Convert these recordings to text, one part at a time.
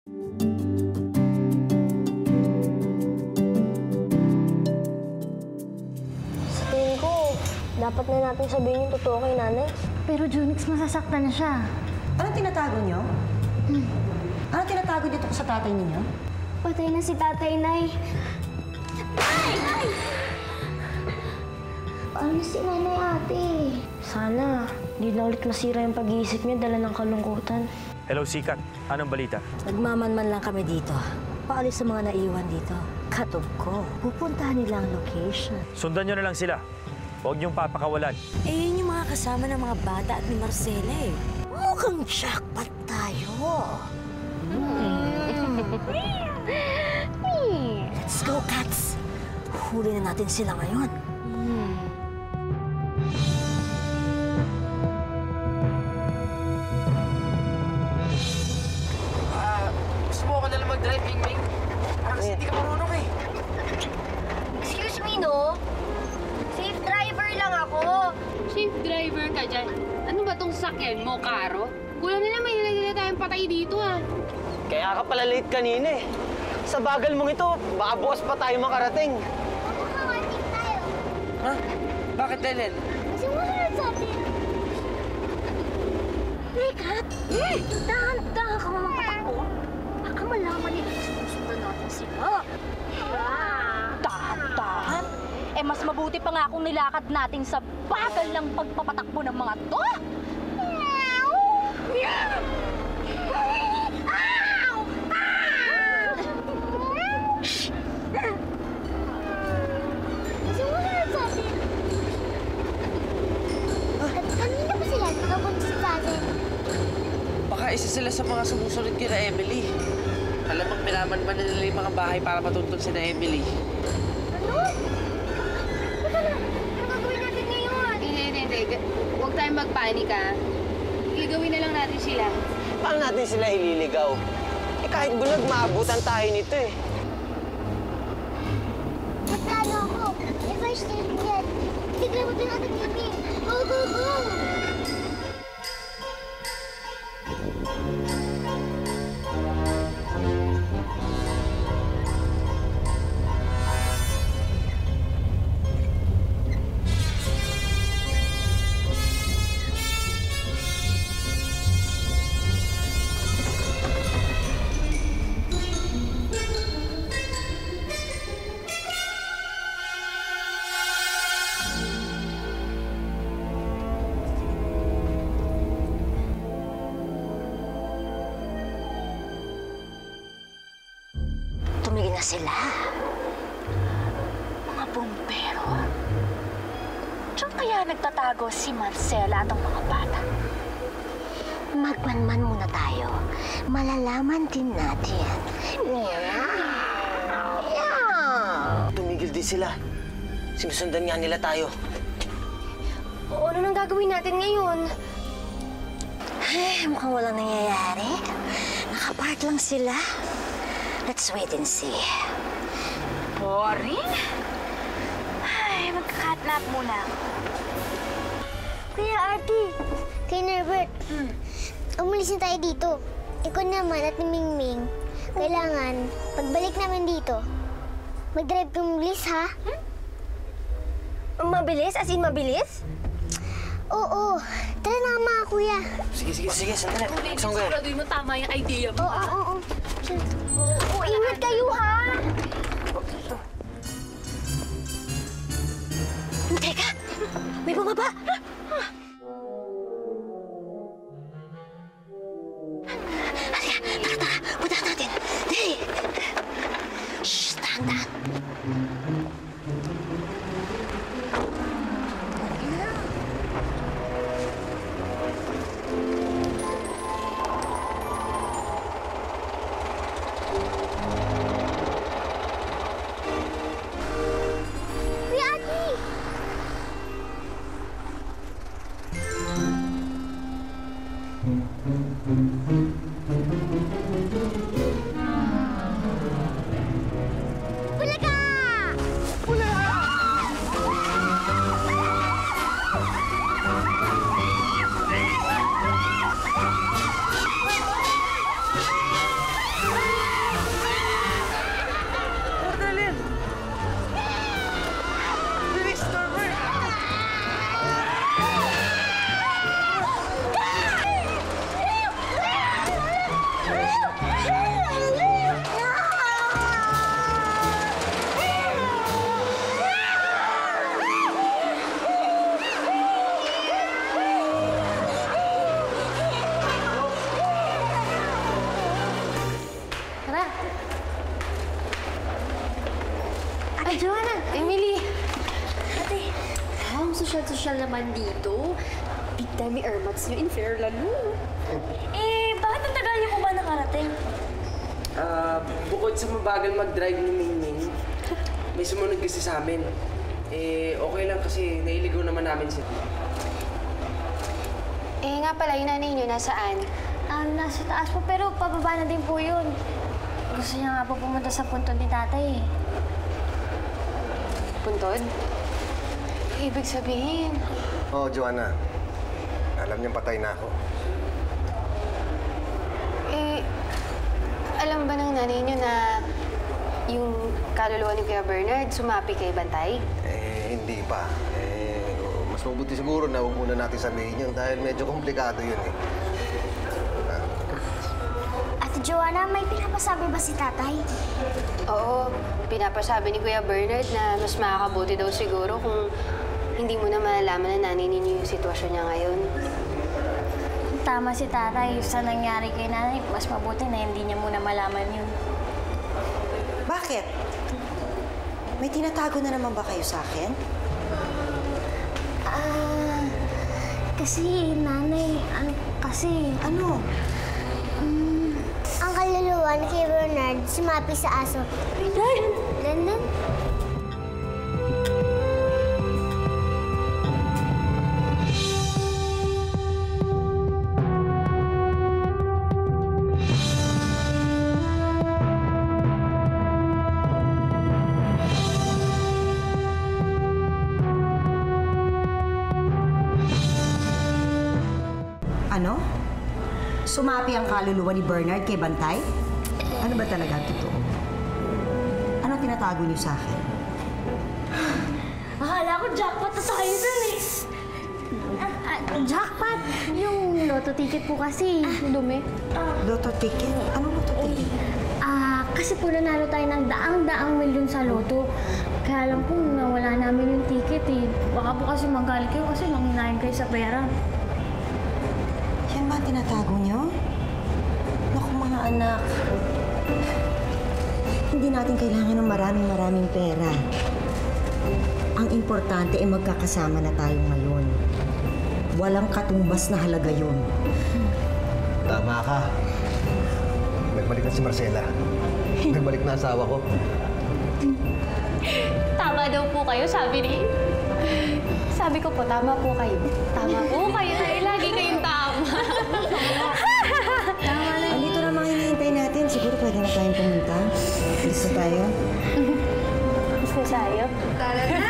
Sa tingin ko, dapat na natin sabihin yung totoo kay nanay. Pero Junix, masasaktan na siya. Anong tinatago niyo? Anong tinatago niyo sa tatay ninyo? Patay na si tatay, Nay. Ay! Ay! Ano si nanay, ate? Sana, di na ulit masira yung pag-iisip niya dala ng kalungkutan. Hello, Sikat. Anong balita? Nagmamanman lang kami dito. Paalis sa mga naiwan dito. Katob ko. Pupuntahan nila ang location. Sundan nyo na lang sila. Huwag niyong papakawalan. Eh, yun yung mga kasama ng mga bata at ni Marcela eh. Mukhang jackpot tayo. Let's go, cats. Huli na natin sila ngayon. Gusto mo ka nalang mag-drive, Ming? Kasi hindi ka marunong eh. Excuse me, no? Safe driver lang ako. Safe driver ka dyan. Ano ba tong sakyan mo, Karo? Kulang na naman, nila tayong patay dito, ah. Kaya ka pala late kanina eh. Sa bagal mong ito, baka bukas pa tayo makarating. Makakawating tayo. Ha? Bakit, Lelen? Kasi masunod sa atin. Hey, Kat! Dahan-dahan ka naman patakbo. Baka malaman nila sinusundan natin sila. Dahan-dahan? Eh, mas mabuti pa nga kung nilakad natin sa bagal ng pagpapatakbo ng mga to. Kasi masunod sa atin. Kanina ba sila nakapunta sa atin? Baka isa sila sa mga sumusunod kina Emily. Alam mo, minaman-man na nila yung mga bahay para matuntun si na Emily. Ano? Teka na, ano gagawin natin ngayon? Hindi. Huwag tayong magpanik, ah. Igawin na lang natin sila. Paano natin sila ililigaw? Eh kahit bulag, maabutan tayo nito eh. Matalo ako. If I still get, bigla mo din natin yun. Go, go, go! Tumigil na sila. Mga bumbero? Diyan kaya nagtatago si Marcela at ang mga bata? Magmanman muna tayo. Malalaman din natin. Tumigil din sila. Sinusundan nga nila tayo. O, ano nang gagawin natin ngayon? Eh, mukhang walang nangyayari. Nakapark lang sila. Let's wait and see. Boring? Ay, magka-catnap muna. Kuya Artie, kay Norbert, umalis na tayo dito. Ikaw naman at ni Mingming, kailangan, pagbalik namin dito, mag-drive kang mabilis, ha? Mabilis? As in mabilis? Oo. Tara na mga kuya. Sige, sandali. Saan ka? Siguraduhin mo tama yung idea mo, ah. Oo. Ingat kayo, ha? Teka! May bumaba! Halika! Tara! Puntahan natin! Dali! Shhh! Tahan! Kuya Artie! Bulaga! Tara. Ate Joanna! Emily! Ate! Ang sosyal-sosyal naman dito. Big time may airmats nyo in Fairlalo. Bakit ang tagal niyo po ba nakarating? Bukod sa mabagal mag-drive ni Mingming, may sumunod kasi sa amin. Okay lang kasi nailigaw naman namin siya. Nga pala, yung nanay niyo nasaan? Nasa taas po, pero pababa na din po yun. Gusto niya nga po pumunta sa punto ni tatay eh. Puntod? Ibig sabihin, Oo, Joanna. Alam niyang patay na ako. alam ba ng nanay niyo na yung kaluluwa ni Kuya Bernard sumapi kay Bantay? Hindi pa. Mas mabuti siguro na huwag muna natin sabihin yun dahil medyo komplikado yun eh. Ate Joanna, may pinapasabi ba si tatay? Oo, pinapasabi ni Kuya Bernard na mas makakabuti daw siguro kung hindi mo na malalaman na nanay ninyo yung sitwasyon niya ngayon. Tama si tatay. Sa nangyari kay nanay, mas mabuti na hindi niya muna malaman yun. Bakit? May tinatago na naman ba kayo sa akin? Kasi nanay, Ano? ang kaluluwa ni kay Bernard sumapi sa aso. Landan? Ano? Sumapi ang kaluluwa ni Bernard kay Bantay? Ano ba talaga ang totoo? Ano tinatago niyo sa akin? Akala ko jackpot na tayo dun eh. Jackpot? Yung lotto ticket po kasi. Dumi. Lotto ticket? Ano lotto ticket? Kasi po nanalo tayo ng daang-daang milyon sa loto. Kaya lang po nawala namin yung ticket eh. Baka po kasi magalit kayo kasi nanginahin kayo sa pera. Yan ba ang tinatago niyo? Naku mga anak, hindi natin kailangan ng maraming pera. Ang importante ay magkakasama na tayo ngayon. Walang katumbas na halaga yun. Tama ka. Nagbalik na si Marcela. Nagbalik na asawa ko. Tama daw po kayo, sabi ni... Sabi ko po, tama po kayo. Tama po kayo. Lagi kayong tama. Andito na mga hinihintay natin. Siguro pwede na tayong pumunta. Gusto tayo? Gusto tayo? Tara na!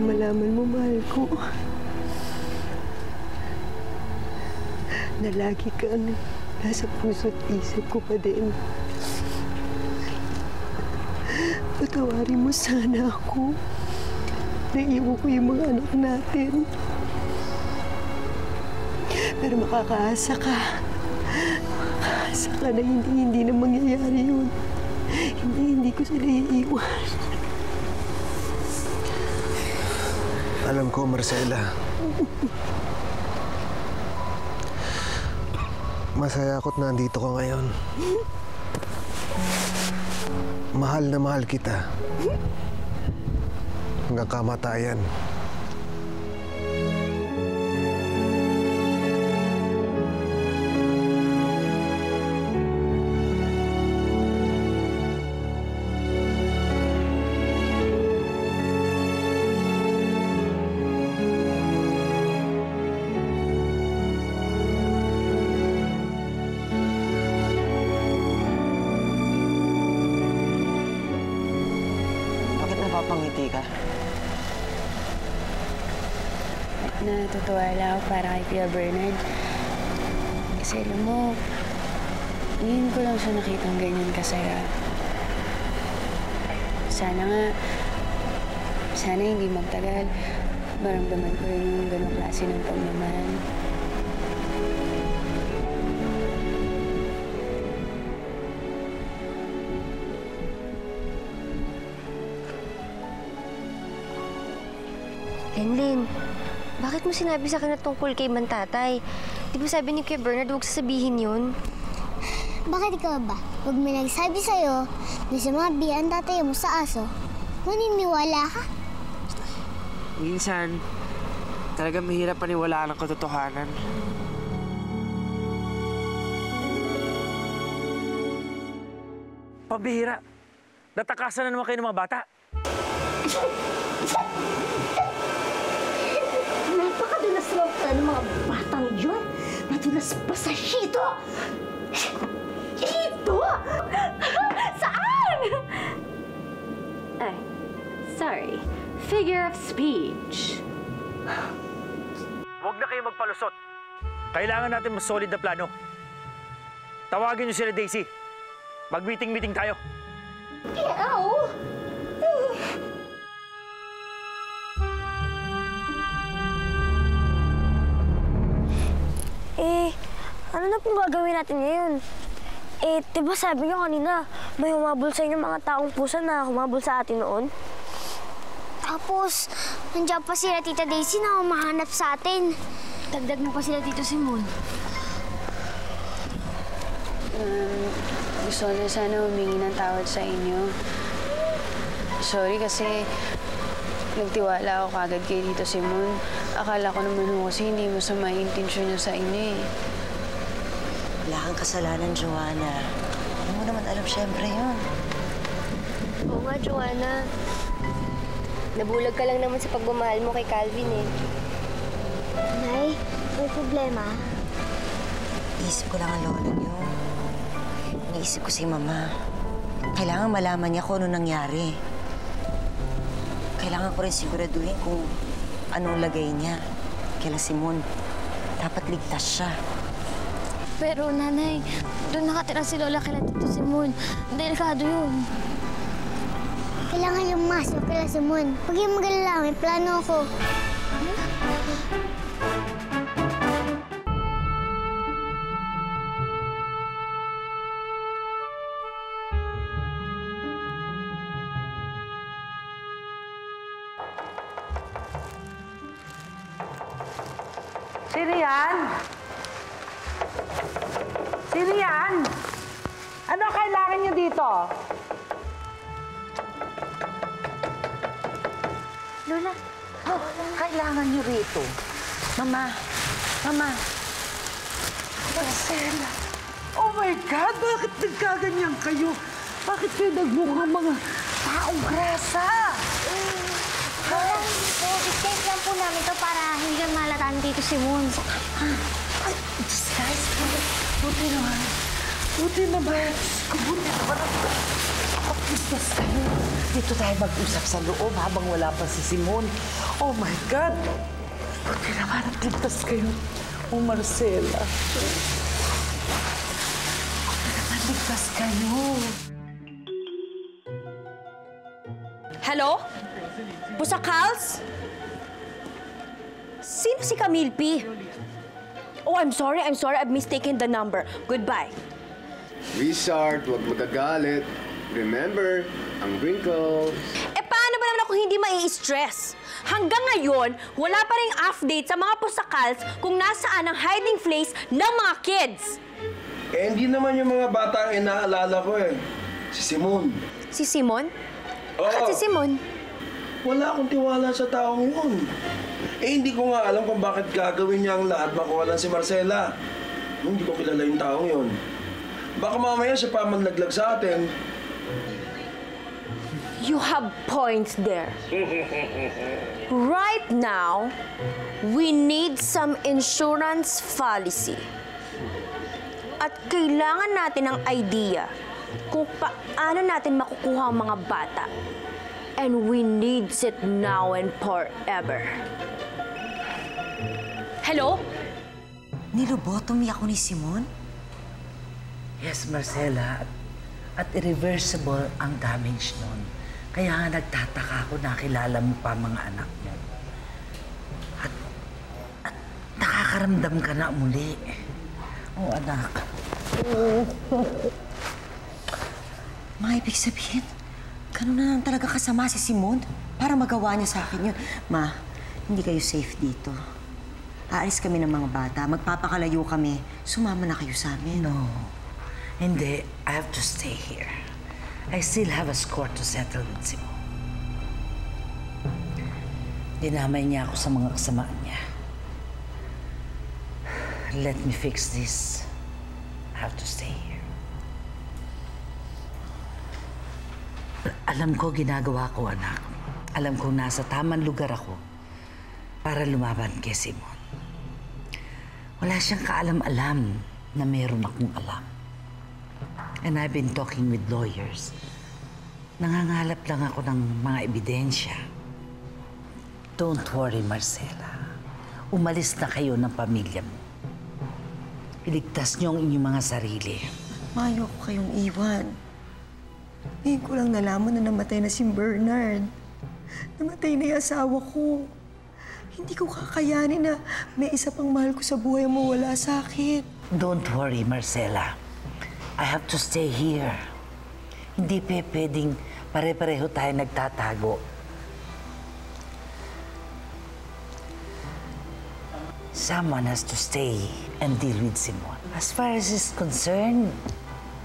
Malaman mo, mahal ko, na lagi kang nasa puso't isip ko pa din. Patawarin mo sana ako. Naiiwan ko yung mga anak natin. Pero makakaasa ka. Makakaasa ka na hindi na mangyayari yun. Hindi ko sila iiwan. Alam ko, Marcela. Masaya ako't nandito ka ngayon. Mahal na mahal kita. Hanggang kamatayan. napapangiti ka? Natutuwa lang ako para kay Kuya Bernard. Kasi alam mo, ngayon ko lang siya nakitang ganyan kasaya. Sana hindi magtagal. Maramdaman ko rin yung ganong klase ng pagmamahal. Lenlen, bakit mo sinabi sa akin na tungkol kay Mantatay? Di ba sabi ni Kuya Bernard huwag sasabihin yun? Bakit ikaw ba? Pag may nagsabi sa'yo na sa mga biyan tatay mo sa aso, maniniwala ka? Minsan, talagang mahirap paniwalaan ang katotohanan. Pabihira. Natakasan na naman kayo ng mga bata. Napakadulas lang ng mga batang yun. Nadulas pa sa hito! Hito! Saan? Ay, sorry. Figure of speech. Huwag na kayo magpalusot. Kailangan natin mas solid na plano. Tawagin niyo sila, Daisy. Mag-meeting-meeting tayo. Ano na pong gagawin natin ngayon? Diba sabi niyo kanina, may humabol sa inyo mga taong pusa na humabol sa atin noon? Tapos, nandiyan pa sila Tita Daisy na humahanap sa atin. Dagdag mo pa sila dito, Simon. Gusto ko na sana humingi ng tawad sa inyo. Sorry kasi nagtiwala ako kagad kay Tito Simon. Akala ko naman kasi hindi masama yung intensyon niya sa inyo eh. Wala kang kasalanan, Joanna. Hindi mo naman alam siyempre yun. Oo nga, Joanna. Nabulag ka lang naman sa pagmamahal mo kay Calvin eh. Nay, may problema. Iisip ko lang ang lola niyo. Iniisip ko si Mama. Kailangan malaman niya kung ano nangyari. Kailangan ko rin siguraduhin kung anong lagay niya. Kila Simon. Dapat ligtas siya. Pero, Nanay, doon nakatira si Lola kila Tito Simon. Delikado yun. Kailangan yung masok kila Simon. Huwag yung magalala, may plano ako. Sino yan? Sino yan? Ano kailangan niyo dito? Lola, kailangan niyo rito. Mama, Mama. Marcela! Oh my God! Bakit nagkaganyan kayo? Bakit kayo nagmukhang mga taong grasa? Disguise lang po namin to para hindi kang malataan dito si Moon. Ay, disguise po. Buti naman. Buti naman. Buti naman. Kapagpas kayo. Dito tayo mag-usap sa loob habang wala pa si Simon. Oh my God! Buti naman at ligtas kayo. Oh, Marcela. Buti naman ligtas kayo. Hello? Pusakals? Sino si Camille P? Oh, I'm sorry. I've mistaken the number. Goodbye. Richard, huwag magagalit. Remember, ang wrinkles. Paano ba naman ako hindi mai-stress? Hanggang ngayon, wala pa ring update sa mga pusakals kung nasaan ang hiding place ng mga kids. Hindi naman yung mga bata ang inaalala ko eh. Si Simon. Si Simon? Oo. Bakit si Simon? Wala akong tiwala sa taong yun. Hindi ko nga alam kung bakit gagawin niya ang lahat makuha si Marcela. Hindi ko kilala yung taong yun. Baka mamaya siya pa manlaglag sa atin. You have points there. Right now, we need some insurance policy. At kailangan natin ng idea kung paano natin makukuha ang mga bata. And we needs it now and forever. Hello? Nilobotomy ako ni Simon? Yes, Marcela. At irreversible ang damage nun. Kaya nga nagtataka ako na kilala mo pa mga anak mo. At nakakaramdam ka na muli. Oh, anak. Mga ibig sabihin, ganun na lang talaga kasama si Simon para magawa niya sa akin yun. Ma, hindi kayo safe dito. Aalis kami ng mga bata, magpapakalayo kami. Sumama na kayo sa amin. No. Hindi. I have to stay here. I still have a score to settle with Simon. Dinamay niya ako sa mga kasamaan niya. Let me fix this. I have to stay here. Alam ko ginagawa ko, anak. Alam ko nasa tamang lugar ako para lumaban kay Simon. Wala siyang kaalam-alam na meron akong alam. And I've been talking with lawyers. Nangangalap lang ako ng mga ebidensya. Don't worry, Marcela. Umalis na kayo ng pamilya mo. Iligtas niyo ang inyong mga sarili. Mayo ko kayong iwan. Ngayon ko lang nalaman na namatay na si Bernard. Namatay na yung asawa ko. Hindi ko kakayanin na may isa pang mahal ko sa buhay mo wala sa akin. Don't worry, Marcela. I have to stay here. Hindi pwedeng pare-pareho tayo nagtatago. Someone has to stay and deal with Simon. As far as is concerned,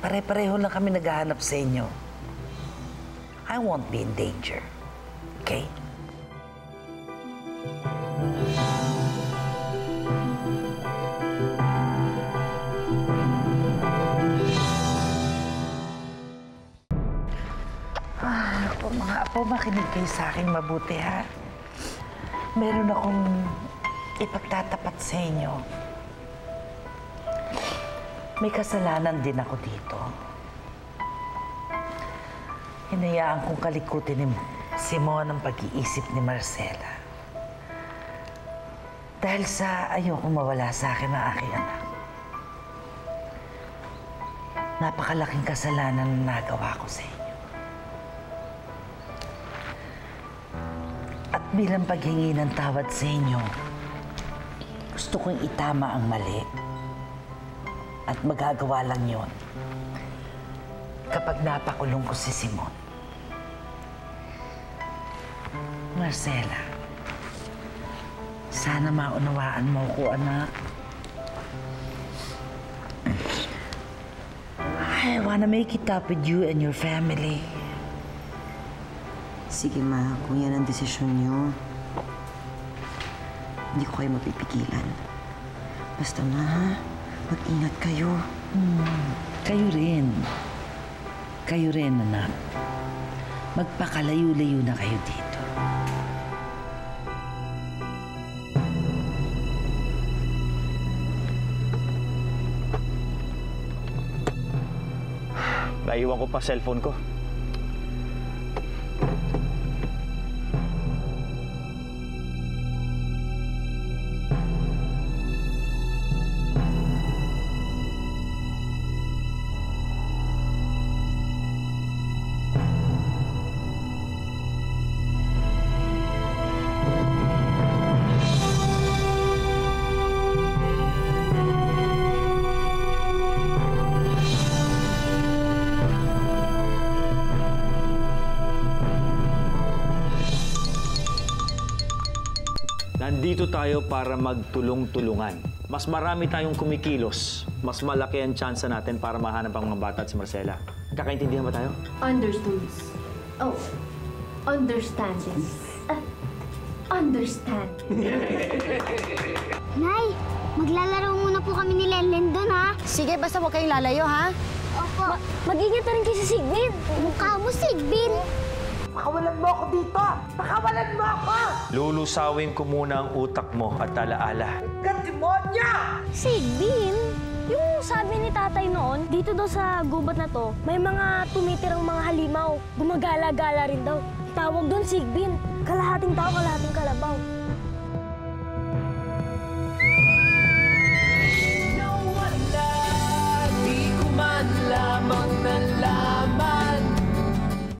pare-pareho lang kami naghahanap sa inyo. I won't be in danger. Okay? Mga apo, makinig kayo sa akin mabuti, ha? Meron akong ipagtatapat sa inyo. May kasalanan din ako dito. Hinayaan kong kalikutin ni Simon ang pag-iisip ni Marcela. Dahil sa ayokong mawala sa akin ang aking anak. Napakalaking kasalanan na nagawa ko sa inyo. At bilang paghingi ng tawad sa inyo, gusto kong itama ang mali. At magagawa lang yon kapag napakulong ko si Simon. Marcela, sana maunawaan mo ko, anak. I wanna make it up with you and your family. Sige, Ma. Kung yan ang desisyon niyo, hindi ko kayo mapipigilan. Basta, Ma, ha? Mag-ingat kayo. Kayo rin. Kayo rin, anak. Magpakalayo-layo na kayo dito. Naiwan ko pa cellphone ko. Nandito tayo para magtulong-tulungan. Mas marami tayong kumikilos, mas malaki ang tsansa natin para mahanap ang mga bata at si Marcela. Kakaintindihan ba tayo? Understands. Oh, understands. Understand. Nay, maglalaro muna po kami ni Lenlen doon, ha? Sige, basta huwag kayong lalayo, ha? Opo. Mag-ingat na rin kayo sa Sigbin. Mukha mo, Sigbin. Pakawalan mo ako dito! Pakawalan mo ako! Lulusawin ko muna ang utak mo at alaala. Demonya! Sigbin? Yung sabi ni tatay noon, dito daw sa gubat na to, may mga tumitirang mga halimaw. Gumagala-gala rin daw. Tawag doon, Sigbin. Kalahating tao, kalahating kalabaw.